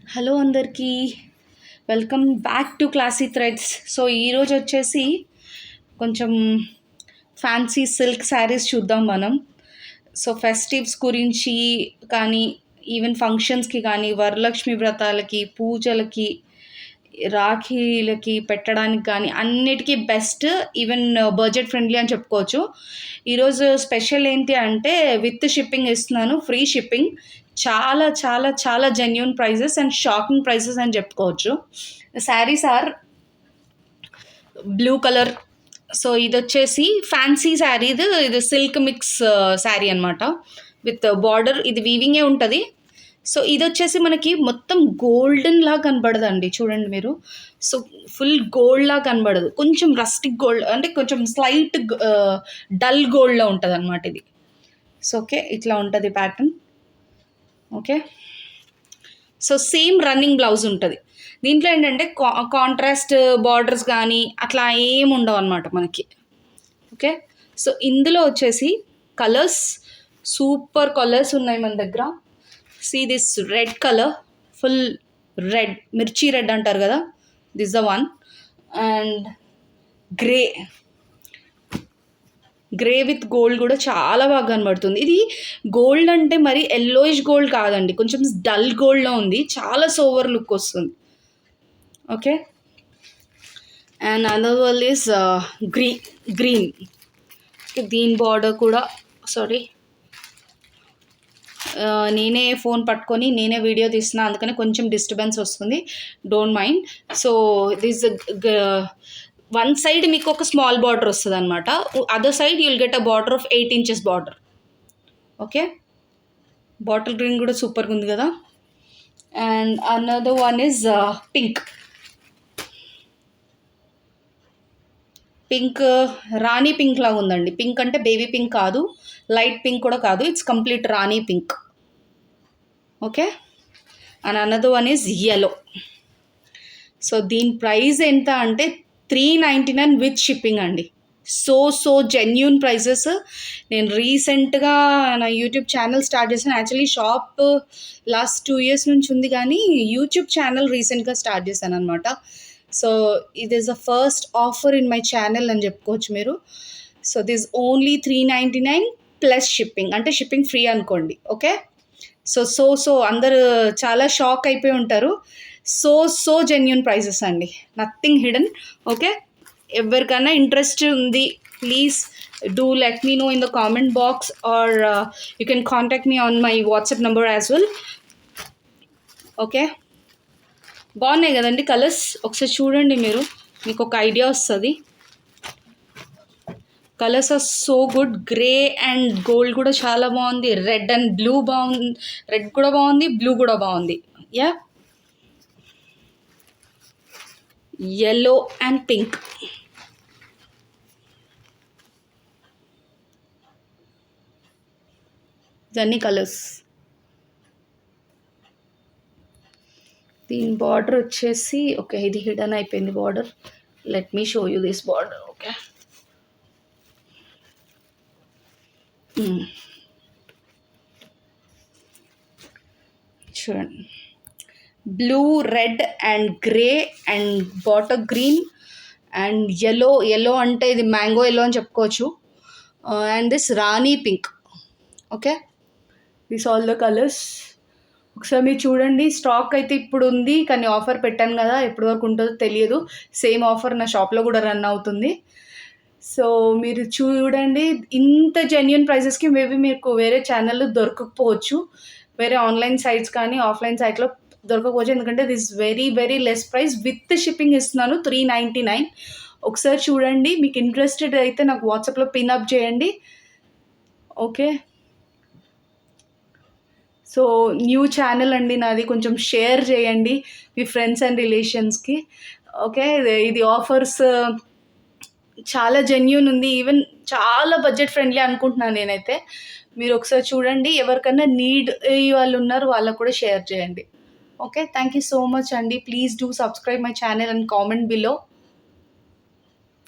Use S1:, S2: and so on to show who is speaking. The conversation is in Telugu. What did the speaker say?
S1: హలో అందరికీ, welcome back to classy threads. So ఈరోజు వచ్చేసి కొంచెం ఫ్యాన్సీ సిల్క్ శారీస్ చూద్దాం మనం. సో ఫెస్టివ్స్ గురించి కానీ, ఈవెన్ ఫంక్షన్స్కి కానీ, వరలక్ష్మి వ్రతాలకి, పూజలకి, రాఖీలకి పెట్టడానికి కానీ అన్నిటికీ బెస్ట్, ఈవెన్ బడ్జెట్ ఫ్రెండ్లీ అని చెప్పుకోవచ్చు. ఈరోజు స్పెషల్ ఏంటి అంటే విత్ షిప్పింగ్ ఇస్తున్నాను, ఫ్రీ షిప్పింగ్. చాలా చాలా చాలా genuine prices and shocking prices అని చెప్పుకోవచ్చు. Sarees are blue colour. So ఇది వచ్చేసి ఫ్యాన్సీ శారీ, ఇది సిల్క్ మిక్స్ శారీ అనమాట విత్ బార్డర్. ఇది వీవింగే ఉంటుంది. సో ఇది వచ్చేసి మనకి మొత్తం గోల్డెన్ లాగా కనబడదండి, చూడండి మీరు. సో ఫుల్ గోల్డ్ లాగా కనబడదు, కొంచెం రస్టిక్ గోల్డ్ అంటే కొంచెం స్లైట్ డల్ గోల్డ్లో ఉంటుంది అనమాట ఇది. సో ఓకే, ఇట్లా ఉంటుంది pattern. Okay, so same running blouse ఉంటుంది. దీంట్లో ఏంటంటే కాంట్రాస్ట్ బార్డర్స్ కానీ అట్లా ఏమి ఉండవు అనమాట మనకి. ఓకే, సో ఇందులో వచ్చేసి కలర్స్, సూపర్ కలర్స్ ఉన్నాయి మన దగ్గర. See this red colour, full red, మిర్చి రెడ్ అంటారు కదా, this the one. And grey with gold కూడా చాలా బాగా కనబడుతుంది. ఇది గోల్డ్ అంటే మరి ఎల్లోయిష్ గోల్డ్ కాదండి, కొంచెం డల్ గోల్డ్లో ఉంది, చాలా సోవర్ లుక్ వస్తుంది. Okay, and another one is green. దీని బార్డర్ కూడా, సారీ నేనే ఫోన్ పట్టుకొని నేనే వీడియో తీస్తున్నా, అందుకని కొంచెం డిస్టర్బెన్స్ వస్తుంది, don't mind. So this one side మీకు ఒక స్మాల్ బార్డర్ వస్తుంది అనమాట, other side you'll get a border of 8 inches border. Okay, bottle green కూడా సూపర్గా ఉంది కదా. And another one is pink, Rani pink లాగా ఉందండి. పింక్ అంటే బేబీ పింక్ కాదు, లైట్ పింక్ కూడా కాదు, ఇట్స్ కంప్లీట్ రాణి pink. Okay, and another one is yellow. So దీని ప్రైస్ ఎంత అంటే 399 విత్ షిప్పింగ్ అండి. So genuine prices. నేను రీసెంట్గా నా యూట్యూబ్ ఛానల్ స్టార్ట్ చేశాను. యాక్చువల్లీ షాప్ లాస్ట్ 2 years నుంచి ఉంది, కానీ యూట్యూబ్ ఛానల్ రీసెంట్గా స్టార్ట్ చేశాను అనమాట. సో ఇది is the first offer in my channel అని చెప్పుకోవచ్చు మీరు. So this only 399 plus shipping, అంటే షిప్పింగ్ ఫ్రీ అనుకోండి. ఓకే, సో అందరు చాలా షాక్ అయిపోయి ఉంటారు. సో జెన్యూన్ ప్రైజెస్ అండి, నథింగ్ హిడెన్. ఓకే, ఎవరికైనా ఇంట్రెస్ట్ ఉంది, please do let me know in the comment box, or you can contact me on my WhatsApp number as well. Okay, బాగున్నాయి కదండి కలర్స్, ఒకసారి చూడండి మీరు, మీకు ఒక ఐడియా వస్తుంది. Colours are so good. Grey and gold కూడా చాలా బాగుంది, రెడ్ అండ్ బ్లూ బాగుంది, రెడ్ కూడా బాగుంది, బ్లూ కూడా బాగుంది. Yeah, yellow and pink. ఇవన్నీ కలర్స్. దీని బార్డర్ వచ్చేసి, ఓకే ఇది హిడెన్ అయిపోయింది border, let me show you this border. Okay, చూడండి, blue, red and grey and bottle green and yellow అంటే ఇది మ్యాంగో yellow అని చెప్పుకోవచ్చు. And this Rani pink. Okay, this all the colours. ఒకసారి మీరు చూడండి. స్టాక్ అయితే ఇప్పుడు ఉంది, కానీ ఆఫర్ పెట్టాను కదా, ఎప్పటి వరకు ఉంటుందో తెలియదు. సేమ్ ఆఫర్ నా షాప్లో కూడా రన్ అవుతుంది. సో మీరు చూడండి, ఇంత జెన్యూన్ ప్రైజెస్కి మేబీ మీకు వేరే ఛానల్లో దొరకకపోవచ్చు, వేరే ఆన్లైన్ సైట్స్ కానీ ఆఫ్లైన్ సైట్లో దొరకకపోవచ్చు, ఎందుకంటే this very very less price. With shipping ఇస్తున్నాను 399. ఒకసారి చూడండి, మీకు ఇంట్రెస్టెడ్ అయితే నాకు వాట్సాప్లో పిన్అప్ చేయండి. ఓకే, సో న్యూ ఛానల్ అండి నాది, కొంచెం షేర్ చేయండి మీ ఫ్రెండ్స్ అండ్ రిలేషన్స్కి. ఓకే, ఇది ఆఫర్స్ చాలా జెన్యూన్ ఉంది, ఈవెన్ చాలా బడ్జెట్ ఫ్రెండ్లీ అనుకుంటున్నాను నేనైతే. మీరు ఒకసారి చూడండి, ఎవరికైనా నీడ్ వాళ్ళు ఉన్నారు వాళ్ళకు కూడా షేర్ చేయండి. Okay, thank you so much అండి. Please do subscribe my channel and comment below.